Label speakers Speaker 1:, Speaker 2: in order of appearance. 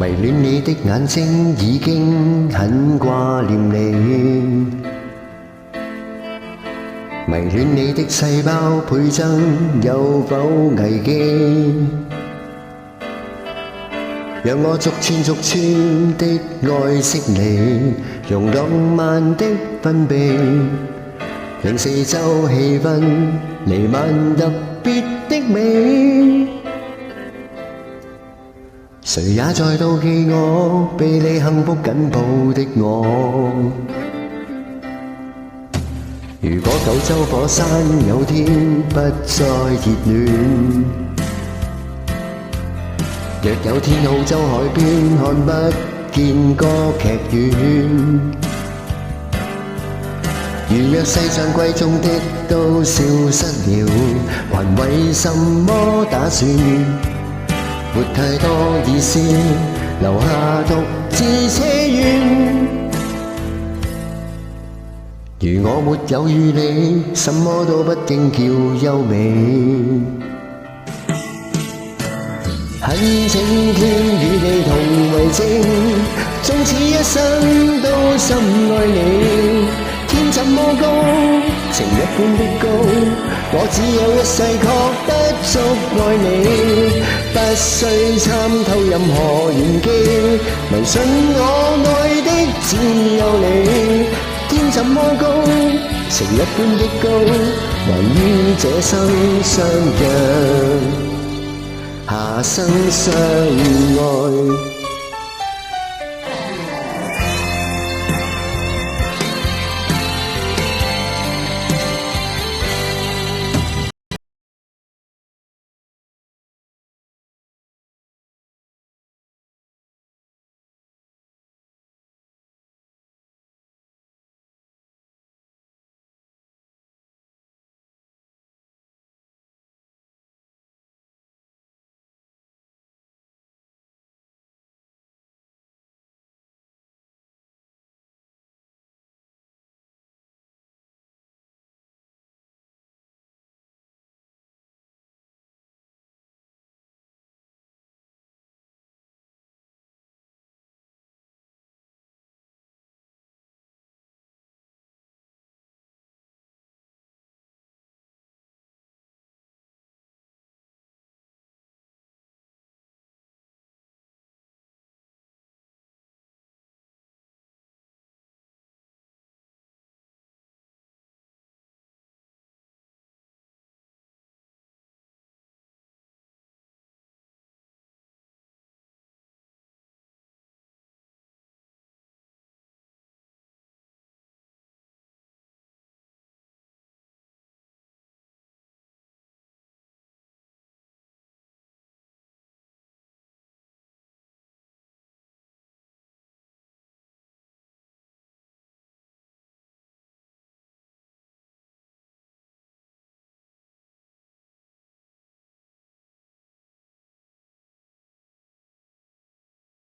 Speaker 1: 迷戀你的眼睛，已經很掛念你。迷戀你的細胞倍增，有否危機？讓我逐寸逐寸的愛惜你，用浪漫的分泌，令四周氣氛彌漫特別的美。誰也在妒忌我，被你幸福緊抱的我。如果九州火山有天不再熱戀，若有天澳洲海邊看不見歌劇院，如若世上貴重的都消失了，還為什麼打算？沒太多意思，留下獨自嗟怨。如我沒有與你，什麼都不應叫優美。懇請天與你同為證，終此一生都深愛你。天怎麼高，情一般的高，我只有一世確不足愛你。不需參透任何玄機，迷信我愛的只有你。天怎麼高，情一般的高，還於這生相約，下生相愛。